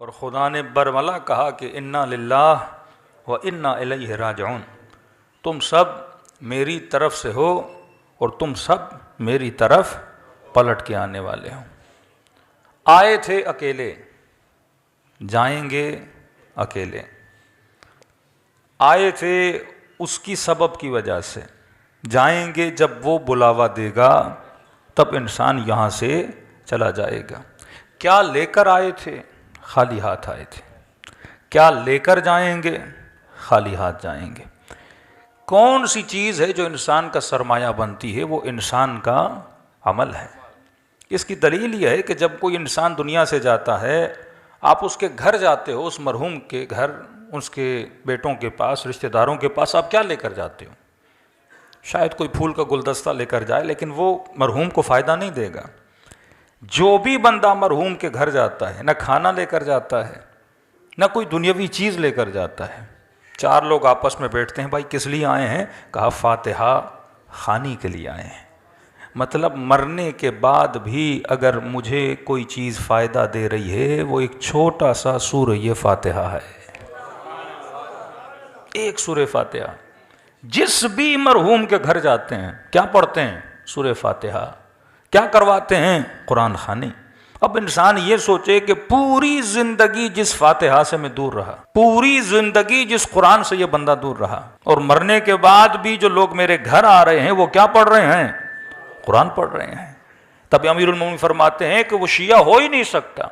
اور خدا نے برملا کہا کہ انا للہ و انا الیہ راجعون، تم سب میری طرف سے ہو اور تم سب میری طرف پلٹ کے آنے والے ہو۔ آئے تھے اکیلے، جائیں گے اکیلے، آئے تھے اس کی سبب کی وجہ سے، جائیں گے جب وہ بلاوا دے گا تب انسان یہاں سے چلا جائے گا۔ کیا لے کر آئے تھے؟ خالی ہاتھ آئے تھے۔ کیا لے کر جائیں گے؟ خالی ہاتھ جائیں گے۔ کون سی چیز ہے جو انسان کا سرمایہ بنتی ہے؟ وہ انسان کا عمل ہے۔ اس کی دلیل یہ ہے کہ جب کوئی انسان دنیا سے جاتا ہے، آپ اس کے گھر جاتے ہو، اس مرحوم کے گھر، اس کے بیٹوں کے پاس، رشتہ داروں کے پاس، آپ کیا لے کر جاتے ہو؟ شاید کوئی پھول کا گلدستہ لے کر جائے، لیکن وہ مرحوم کو فائدہ نہیں دے گا۔ جو بھی بندہ مرحوم کے گھر جاتا ہے، نہ کھانا لے کر جاتا ہے، نہ کوئی دنیاوی چیز لے کر جاتا ہے۔ چار لوگ آپس میں بیٹھتے ہیں، بھائی کس لیے آئے ہیں؟ کہا فاتحہ خوانی کے لیے آئے ہیں۔ مطلب مرنے کے بعد بھی اگر مجھے کوئی چیز فائدہ دے رہی ہے، وہ ایک چھوٹا سا سورہ فاتحہ ہے، ایک سورہ فاتحہ۔ جس بھی مرحوم کے گھر جاتے ہیں کیا پڑھتے ہیں؟ سورہ فاتحہ۔ کیا کرواتے ہیں؟ قرآن خوانی۔ اب انسان یہ سوچے کہ پوری زندگی جس فاتحہ سے میں دور رہا، پوری زندگی جس قرآن سے یہ بندہ دور رہا، اور مرنے کے بعد بھی جو لوگ میرے گھر آ رہے ہیں وہ کیا پڑھ رہے ہیں؟ قرآن پڑھ رہے ہیں۔ تب امیر المومنین فرماتے ہیں کہ وہ شیعہ ہو ہی نہیں سکتا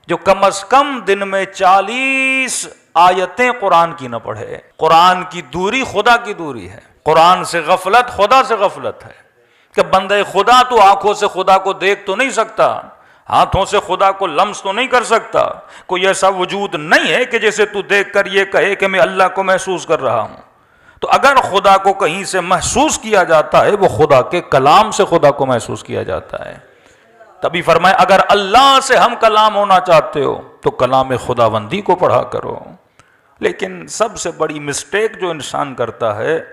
جو کم از کم دن میں 40 آیتیں قرآن کی نہ پڑھے۔ قرآن کی دوری خدا کی دوری ہے، قرآن سے غفلت خدا سے غفلت ہے۔ کہ بندہ خدا تو آنکھوں سے خدا کو دیکھ تو نہیں سکتا، ہاتھوں سے خدا کو لمس تو نہیں کر سکتا، کوئی ایسا وجود نہیں ہے کہ جیسے تو دیکھ کر یہ کہے کہ میں اللہ کو محسوس کر رہا ہوں۔ تو اگر خدا کو کہیں سے محسوس کیا جاتا ہے، وہ خدا کے کلام سے خدا کو محسوس کیا جاتا ہے۔ تبھی فرمائے اگر اللہ سے ہم کلام ہونا چاہتے ہو تو کلام خداوندی کو پڑھا کرو۔ لیکن سب سے بڑی مسٹیک جو انسان کرتا ہے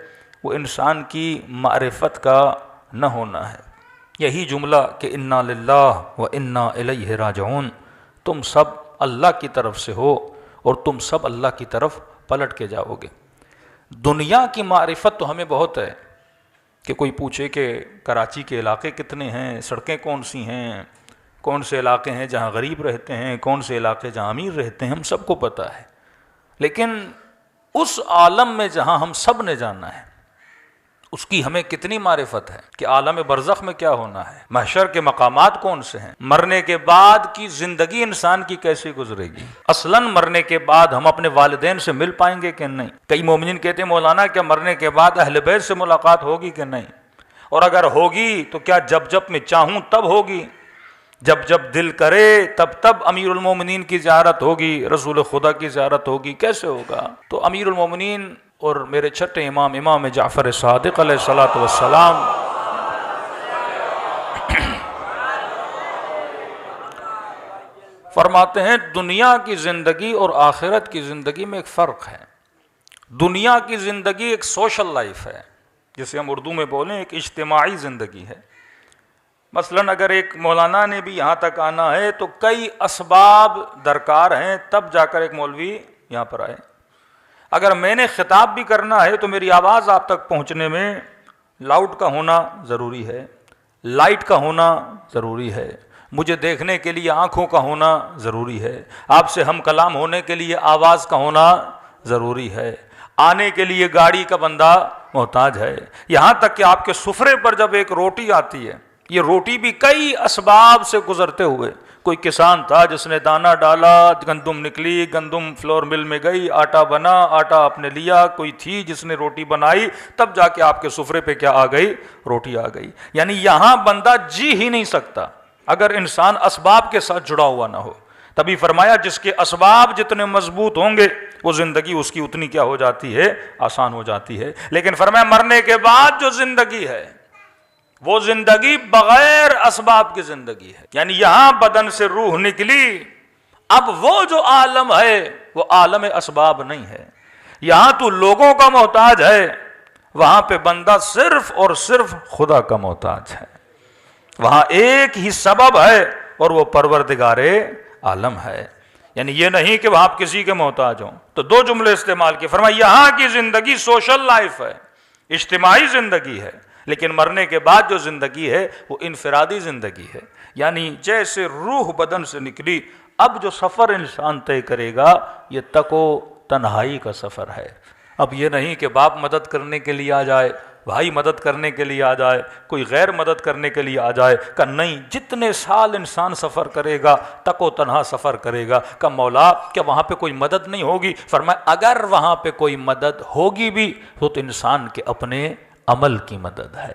وہ انسان کی معرفت کا نہ ہونا ہے۔ یہی جملہ کہ انا للہ و انا الیہ راجعون، تم سب اللہ کی طرف سے ہو اور تم سب اللہ کی طرف پلٹ کے جاؤ گے۔ دنیا کی معرفت تو ہمیں بہت ہے کہ کوئی پوچھے کہ کراچی کے علاقے کتنے ہیں، سڑکیں کون سی ہیں، کون سے علاقے ہیں جہاں غریب رہتے ہیں، کون سے علاقے جہاں امیر رہتے ہیں، ہم سب کو پتہ ہے۔ لیکن اس عالم میں جہاں ہم سب نے جانا ہے، اس کی ہمیں کتنی معرفت ہے کہ عالم برزخ میں کیا ہونا ہے، محشر کے مقامات کون سے ہیں، مرنے کے بعد کی زندگی انسان کی کیسے گزرے گی، اصلاً مرنے کے بعد ہم اپنے والدین سے مل پائیں گے کہ نہیں۔ کئی مومنین کہتے ہیں مولانا کیا مرنے کے بعد اہل بیت سے ملاقات ہوگی کہ نہیں، اور اگر ہوگی تو کیا جب جب میں چاہوں تب ہوگی، جب جب دل کرے تب تب امیر المومنین کی زیارت ہوگی، رسول خدا کی زیارت ہوگی، کیسے ہوگا؟ تو امیر المومنین اور میرے چھٹے امام جعفر صادق علیہ الصلوۃ والسلام فرماتے ہیں دنیا کی زندگی اور آخرت کی زندگی میں ایک فرق ہے۔ دنیا کی زندگی ایک سوشل لائف ہے، جسے ہم اردو میں بولیں ایک اجتماعی زندگی ہے۔ مثلاً اگر ایک مولانا نے بھی یہاں تک آنا ہے تو کئی اسباب درکار ہیں، تب جا کر ایک مولوی یہاں پر آئے۔ اگر میں نے خطاب بھی کرنا ہے تو میری آواز آپ تک پہنچنے میں لاؤڈ کا ہونا ضروری ہے، لائٹ کا ہونا ضروری ہے، مجھے دیکھنے کے لیے آنکھوں کا ہونا ضروری ہے، آپ سے ہم کلام ہونے کے لیے آواز کا ہونا ضروری ہے، آنے کے لیے گاڑی کا بندہ محتاج ہے، یہاں تک کہ آپ کے سفرے پر جب ایک روٹی آتی ہے، یہ روٹی بھی کئی اسباب سے گزرتے ہوئے، کوئی کسان تھا جس نے دانہ ڈالا، گندم نکلی، گندم فلور مل میں گئی، آٹا بنا، آٹا آپ نے لیا، کوئی تھی جس نے روٹی بنائی، تب جا کے آپ کے سفرے پہ کیا آ گئی؟ روٹی آ گئی۔ یعنی یہاں بندہ جی ہی نہیں سکتا اگر انسان اسباب کے ساتھ جڑا ہوا نہ ہو۔ تبھی فرمایا جس کے اسباب جتنے مضبوط ہوں گے وہ زندگی اس کی اتنی کیا ہو جاتی ہے؟ آسان ہو جاتی ہے۔ لیکن فرمایا مرنے کے بعد جو زندگی ہے وہ زندگی بغیر اسباب کی زندگی ہے، یعنی یہاں بدن سے روح نکلی، اب وہ جو عالم ہے وہ عالم اسباب نہیں ہے۔ یہاں تو لوگوں کا محتاج ہے، وہاں پہ بندہ صرف اور صرف خدا کا محتاج ہے۔ وہاں ایک ہی سبب ہے اور وہ پروردگار عالم ہے۔ یعنی یہ نہیں کہ وہ آپ کسی کے محتاج ہوں. تو دو جملے استعمال کیے. فرمایا یہاں کی زندگی سوشل لائف ہے، اجتماعی زندگی ہے، لیکن مرنے کے بعد جو زندگی ہے وہ انفرادی زندگی ہے. یعنی جیسے روح بدن سے نکلی، اب جو سفر انسان طے کرے گا یہ تک و تنہائی کا سفر ہے. اب یہ نہیں کہ باپ مدد کرنے کے لیے آ جائے، بھائی مدد کرنے کے لیے آ جائے، کوئی غیر مدد کرنے کے لیے آ جائے. کہ نہیں، جتنے سال انسان سفر کرے گا تک و تنہا سفر کرے گا. کہ مولا کیا وہاں پہ کوئی مدد نہیں ہوگی؟ فرمایا اگر وہاں پہ کوئی مدد ہوگی بھی تو انسان کے اپنے عمل کی مدد ہے.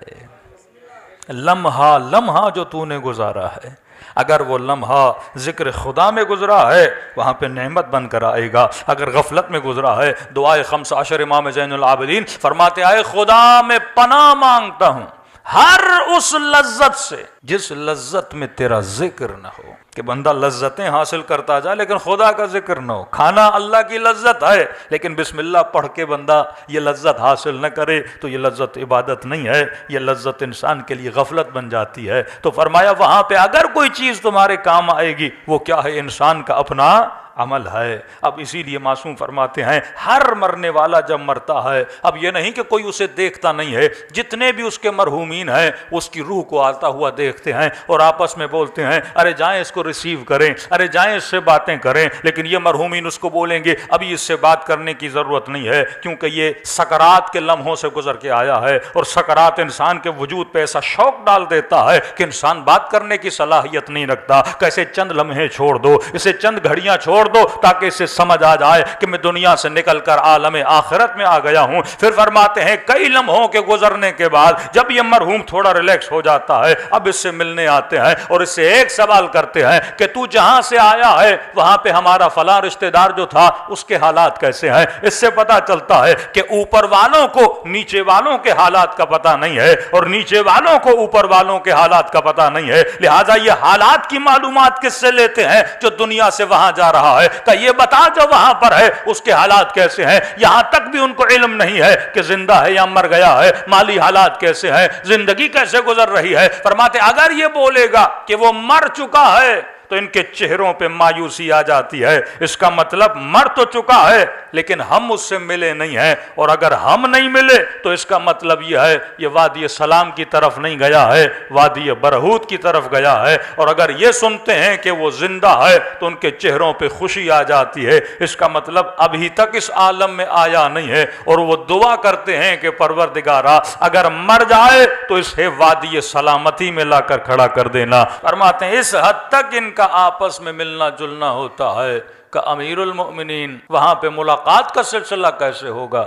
لمحہ لمحہ جو تو نے گزارا ہے، اگر وہ لمحہ ذکر خدا میں گزرا ہے وہاں پہ نعمت بن کر آئے گا. اگر غفلت میں گزرا ہے، دعائے 15 امام زین العابدین فرماتے آئے خدا میں پناہ مانگتا ہوں ہر اس لذت سے جس لذت میں تیرا ذکر نہ ہو. کہ بندہ لذتیں حاصل کرتا جائے لیکن خدا کا ذکر نہ ہو. کھانا اللہ کی لذت ہے لیکن بسم اللہ پڑھ کے بندہ یہ لذت حاصل نہ کرے تو یہ لذت عبادت نہیں ہے، یہ لذت انسان کے لیے غفلت بن جاتی ہے. تو فرمایا وہاں پہ اگر کوئی چیز تمہارے کام آئے گی وہ کیا ہے؟ انسان کا اپنا عمل ہے. اب اسی لیے معصوم فرماتے ہیں ہر مرنے والا جب مرتا ہے، اب یہ نہیں کہ کوئی اسے دیکھتا نہیں ہے، جتنے بھی اس کے مرحومین ہیں اس کی روح کو آتا ہوا دیکھتے ہیں اور آپس میں بولتے ہیں ارے جائیں اس کو ریسیو کریں، ارے جائیں اس سے باتیں کریں. لیکن یہ مرحومین اس کو بولیں گے ابھی اس سے بات کرنے کی ضرورت نہیں ہے، کیونکہ یہ سکرات کے لمحوں سے گزر کے آیا ہے اور سکرات انسان کے وجود پہ ایسا شوق ڈال دیتا ہے کہ انسان بات کرنے کی صلاحیت نہیں رکھتا. کیسے چند لمحے چھوڑ دو، اسے چند گھڑیاں چھوڑ دو تاکہ اسے سمجھ آ جائے کہ میں دنیا سے نکل کر عالم آخرت میں آ گیا ہوں. پھر فرماتے ہیں کئی لمحوں کے گزرنے کے بعد جب یہ مرحوم تھوڑا ریلیکس ہو جاتا ہے اب اس سے ملنے آتے ہیں اور اس سے ایک سوال کرتے ہیں کہ تو جہاں سے آیا ہے وہاں پہ ہمارا فلاں رشتہ دار جو تھا اس کے حالات کیسے ہیں. اس سے پتا چلتا ہے کہ اوپر والوں کو نیچے والوں کے حالات کا پتا نہیں ہے اور نیچے والوں کو اوپر والوں کے حالات کا پتا نہیں ہے. لہٰذا یہ حالات کی معلومات کس سے لیتے ہیں؟ جو دنیا سے وہاں جا رہا ہے. کہ یہ بتا جو وہاں پر ہے اس کے حالات کیسے ہیں. یہاں تک بھی ان کو علم نہیں ہے کہ زندہ ہے یا مر گیا ہے، مالی حالات کیسے ہیں، زندگی کیسے گزر رہی ہے. فرماتے اگر یہ بولے گا کہ وہ مر چکا ہے تو ان کے چہروں پہ مایوسی آ جاتی ہے. اس کا مطلب مر تو چکا ہے لیکن ہم اس سے ملے نہیں ہیں، اور اگر ہم نہیں ملے تو اس کا مطلب یہ ہے یہ وادی سلام کی طرف نہیں گیا ہے، وادی برہوت کی طرف گیا ہے. اور اگر یہ سنتے ہیں کہ وہ زندہ ہے تو ان کے چہروں پہ خوشی آ جاتی ہے. اس کا مطلب ابھی تک اس عالم میں آیا نہیں ہے اور وہ دعا کرتے ہیں کہ پروردگارا اگر مر جائے تو اسے وادی سلامتی میں لا کر کھڑا کر دینا. فرماتے ہیں اس حد تک ان کا آپس میں ملنا جلنا ہوتا ہے کہ امیر المؤمنین وہاں پہ ملاقات کا سلسلہ کیسے ہوگا.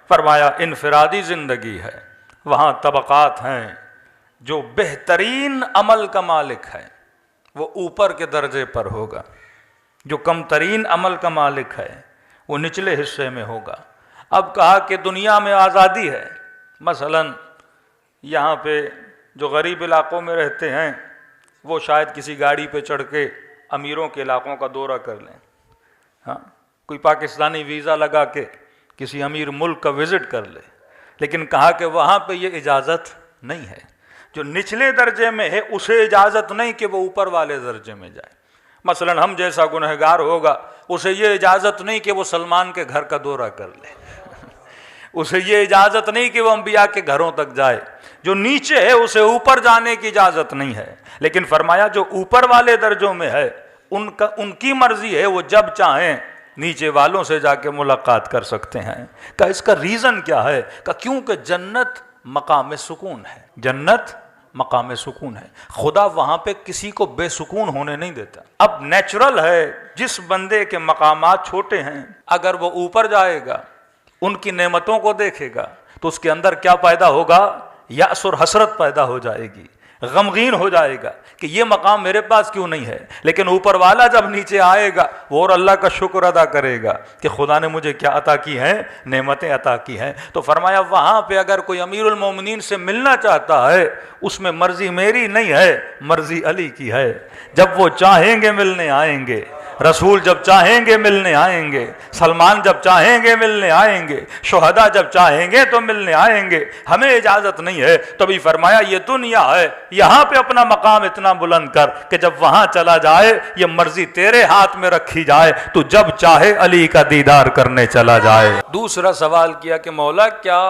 فرمایا انفرادی زندگی ہے، وہاں طبقات ہیں. جو بہترین عمل کا مالک ہے وہ اوپر کے درجے پر ہوگا، جو کم ترین عمل کا مالک ہے وہ نچلے حصے میں ہوگا. اب کہا کہ دنیا میں آزادی ہے، مثلا یہاں پہ جو غریب علاقوں میں رہتے ہیں وہ شاید کسی گاڑی پہ چڑھ کے امیروں کے علاقوں کا دورہ کر لیں. ہاں، کوئی پاکستانی ویزا لگا کے کسی امیر ملک کا وزٹ کر لے. لیکن کہا کہ وہاں پہ یہ اجازت نہیں ہے. جو نچلے درجے میں ہے اسے اجازت نہیں کہ وہ اوپر والے درجے میں جائے. مثلا ہم جیسا گنہگار ہوگا اسے یہ اجازت نہیں کہ وہ سلمان کے گھر کا دورہ کر لے. اسے یہ اجازت نہیں کہ وہ انبیاء کے گھروں تک جائے. جو نیچے ہے اسے اوپر جانے کی اجازت نہیں ہے. لیکن فرمایا جو اوپر والے درجوں میں ہے ان کی مرضی ہے، وہ جب چاہیں نیچے والوں سے جا کے ملاقات کر سکتے ہیں. کہ اس کا ریزن کیا ہے؟ کہ کیونکہ جنت مقام سکون ہے. جنت مقام سکون ہے. خدا وہاں پہ کسی کو بے سکون ہونے نہیں دیتا. اب نیچرل ہے جس بندے کے مقامات چھوٹے ہیں اگر وہ اوپر جائے گا ان کی نعمتوں کو دیکھے گا تو اس کے اندر کیا پیدا ہوگا؟ یأس اور حسرت پیدا ہو جائے گی، غمگین ہو جائے گا کہ یہ مقام میرے پاس کیوں نہیں ہے. لیکن اوپر والا جب نیچے آئے گا وہ اور اللہ کا شکر ادا کرے گا کہ خدا نے مجھے کیا عطا کی ہیں، نعمتیں عطا کی ہیں. تو فرمایا وہاں پہ اگر کوئی امیر المومنین سے ملنا چاہتا ہے اس میں مرضی میری نہیں ہے، مرضی علی کی ہے. جب وہ چاہیں گے ملنے آئیں گے، رسول جب چاہیں گے ملنے آئیں گے، سلمان جب چاہیں گے ملنے آئیں گے، شہداء جب چاہیں گے تو ملنے آئیں گے، ہمیں اجازت نہیں ہے۔ تبھی فرمایا یہ دنیا ہے، یہاں پہ اپنا مقام اتنا بلند کر کہ جب وہاں چلا جائے یہ مرضی تیرے ہاتھ میں رکھی جائے، تو جب چاہے علی کا دیدار کرنے چلا جائے۔ دوسرا سوال کیا کہ مولا کیا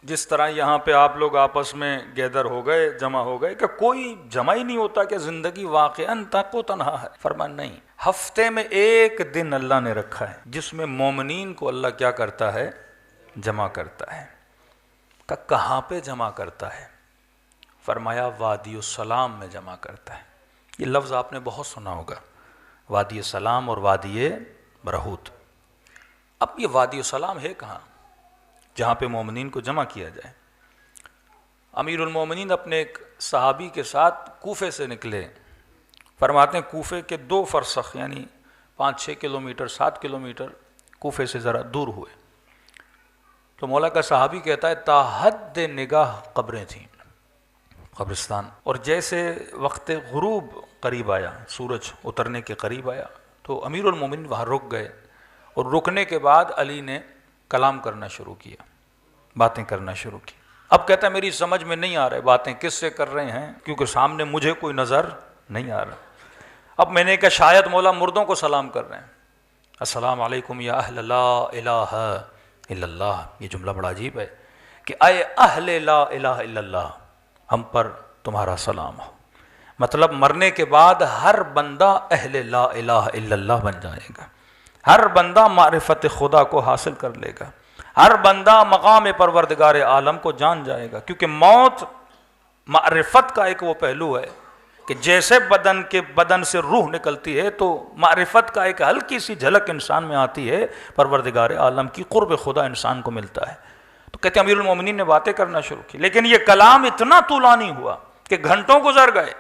جس طرح یہاں پہ آپ لوگ آپس میں گیدر ہو گئے، جمع ہو گئے، کہ کوئی جمع ہی نہیں ہوتا کہ زندگی واقعاً تک و تنہا ہے؟ فرمان نہیں، ہفتے میں ایک دن اللہ نے رکھا ہے جس میں مومنین کو اللہ کیا کرتا ہے؟ جمع کرتا ہے۔ کہاں پہ جمع کرتا ہے؟ فرمایا وادی السلام میں جمع کرتا ہے۔ یہ لفظ آپ نے بہت سنا ہوگا، وادی السلام اور وادی برہوت۔ اب یہ وادی السلام ہے کہاں جہاں پہ مومنین کو جمع کیا جائے؟ امیر المومنین اپنے ایک صحابی کے ساتھ کوفے سے نکلے، فرماتے ہیں کوفے کے 2 فرسخ یعنی 5-6 کلومیٹر 7 کلومیٹر کوفے سے ذرا دور ہوئے، تو مولا کا صحابی کہتا ہے تا حد نگاہ قبریں تھیں، قبرستان، اور جیسے وقت غروب قریب آیا، سورج اترنے کے قریب آیا، تو امیر المومنین وہاں رک گئے، اور رکنے کے بعد علی نے کلام کرنا شروع کیا، باتیں کرنا شروع کی۔ اب کہتا ہے میری سمجھ میں نہیں آ رہے باتیں کس سے کر رہے ہیں، کیونکہ سامنے مجھے کوئی نظر نہیں آ رہا۔ اب میں نے کہا شاید مولا مردوں کو سلام کر رہے ہیں، السلام علیکم یا اہل لا الہ الا اللہ۔ یہ جملہ بڑا عجیب ہے کہ اے اہل لا الہ الا اللہ، ہم پر تمہارا سلام ہو۔ مطلب مرنے کے بعد ہر بندہ اہل لا الہ الا اللہ بن جائے گا، ہر بندہ معرفت خدا کو حاصل کر لے گا، ہر بندہ مقام پروردگار عالم کو جان جائے گا، کیونکہ موت معرفت کا ایک وہ پہلو ہے کہ جیسے بدن سے روح نکلتی ہے تو معرفت کا ایک ہلکی سی جھلک انسان میں آتی ہے، پروردگار عالم کی قرب خدا انسان کو ملتا ہے۔ تو کہتے ہیں امیر المومنین نے باتیں کرنا شروع کی، لیکن یہ کلام اتنا طولانی ہوا کہ گھنٹوں گزر گئے۔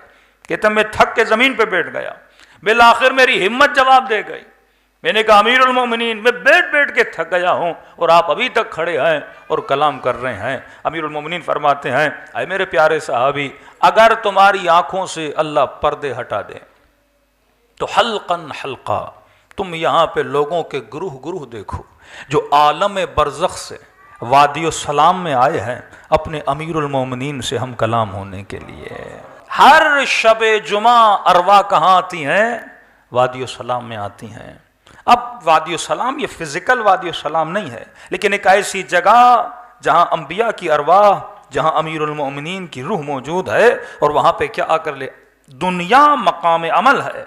کہتے ہیں میں تھک کے زمین پہ بیٹھ گیا، بالآخر میری ہمت جواب دے گئی، میں نے کہا امیر المومنین میں بیٹھ کے تھک گیا ہوں اور آپ ابھی تک کھڑے ہیں اور کلام کر رہے ہیں۔ امیر المومنین فرماتے ہیں اے میرے پیارے صحابی، اگر تمہاری آنکھوں سے اللہ پردے ہٹا دے تو حلقاً حلقہ تم یہاں پہ لوگوں کے گروہ دیکھو جو عالم برزخ سے وادی السلام میں آئے ہیں اپنے امیر المومنین سے ہم کلام ہونے کے لیے۔ ہر شب جمعہ ارواح کہاں آتی ہیں؟ وادی السلام میں آتی ہیں۔ اب وادی السلام یہ فزیکل وادی السلام نہیں ہے، لیکن ایک ایسی جگہ جہاں انبیاء کی ارواح، جہاں امیر المومنین کی روح موجود ہے، اور وہاں پہ کیا آ کر لے؟ دنیا مقام عمل ہے۔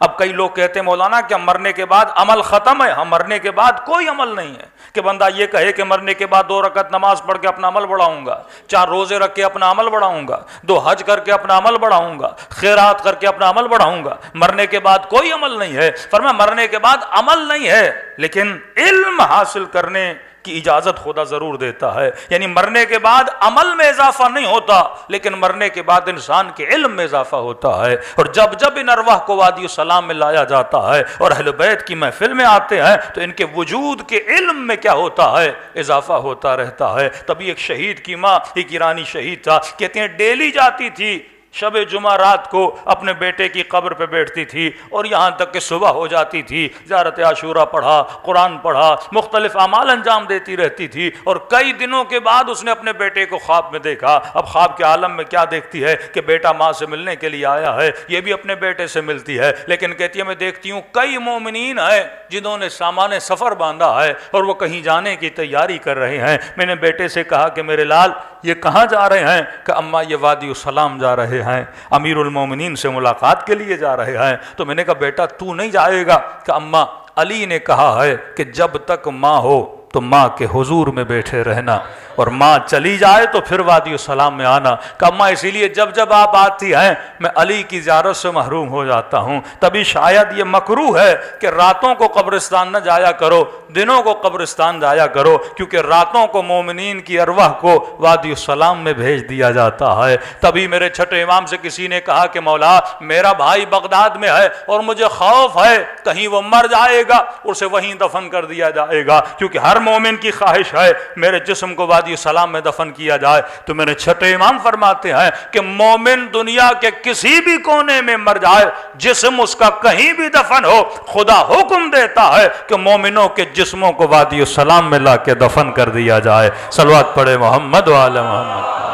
اب کئی لوگ کہتے ہیں مولانا کیا مرنے کے بعد عمل ختم ہے؟ ہاں، مرنے کے بعد کوئی عمل نہیں ہے کہ بندہ یہ کہے کہ مرنے کے بعد 2 رکعت نماز پڑھ کے اپنا عمل بڑھاؤں گا، 4 روزے رکھ کے اپنا عمل بڑھاؤں گا، 2 حج کر کے اپنا عمل بڑھاؤں گا، خیرات کر کے اپنا عمل بڑھاؤں گا۔ مرنے کے بعد کوئی عمل نہیں ہے۔ فرمایا مرنے کے بعد عمل نہیں ہے، لیکن علم حاصل کرنے کی اجازت خدا ضرور دیتا ہے۔ یعنی مرنے کے بعد عمل میں اضافہ نہیں ہوتا، لیکن مرنے کے بعد انسان کے علم میں اضافہ ہوتا ہے۔ اور جب ان ارواح کو وادی السلام میں لایا جاتا ہے اور اہل بیت کی محفل میں آتے ہیں تو ان کے وجود کے علم میں کیا ہوتا ہے؟ اضافہ ہوتا رہتا ہے۔ تبھی ایک شہید کی ماں، ایک ایرانی شہید تھا، کہتے ہیں ڈیلی جاتی تھی شب جمعہ رات کو اپنے بیٹے کی قبر پہ بیٹھتی تھی، اور یہاں تک کہ صبح ہو جاتی تھی، زیارت عاشورہ پڑھا، قرآن پڑھا، مختلف اعمال انجام دیتی رہتی تھی۔ اور کئی دنوں کے بعد اس نے اپنے بیٹے کو خواب میں دیکھا۔ اب خواب کے عالم میں کیا دیکھتی ہے کہ بیٹا ماں سے ملنے کے لیے آیا ہے، یہ بھی اپنے بیٹے سے ملتی ہے، لیکن کہتی ہے میں دیکھتی ہوں کئی مومنین ہیں جنہوں نے سامان سفر باندھا ہے اور وہ کہیں جانے کی تیاری کر رہے ہیں۔ میں نے بیٹے سے کہا کہ میرے لال یہ کہاں جا رہے ہیں؟ کہ اماں یہ وادی السلام جا رہے ہیں، امیر المومنین سے ملاقات کے لیے جا رہے ہیں۔ تو میں نے کہا بیٹا تو نہیں جائے گا؟ کہ اماں علی نے کہا ہے کہ جب تک ماں ہو تو ماں کے حضور میں بیٹھے رہنا، اور ماں چلی جائے تو پھر وادی السلام میں آنا۔ کہ اماں اسی لیے جب آپ آتی ہیں میں علی کی زیارت سے محروم ہو جاتا ہوں۔ تبھی شاید یہ مکروہ ہے کہ راتوں کو قبرستان نہ جایا کرو، دنوں کو قبرستان جایا کرو، کیونکہ راتوں کو مومنین کی ارواح کو وادی السلام میں بھیج دیا جاتا ہے۔ تبھی میرے چھٹے امام سے کسی نے کہا کہ مولا میرا بھائی بغداد میں ہے اور مجھے خوف ہے کہیں وہ مر جائے گا، اسے وہیں دفن کر دیا جائے گا، کیونکہ ہر مومن کی خواہش ہے میرے جسم کو وادی سلام میں دفن کیا جائے، تو میرے چھٹے امام فرماتے ہیں کہ مومن دنیا کے کسی بھی کونے میں مر جائے، جسم اس کا کہیں بھی دفن ہو، خدا حکم دیتا ہے کہ مومنوں کے جسموں کو وادی سلام میں لا کے دفن کر دیا جائے۔ صلوات پڑھے محمد و آل محمد۔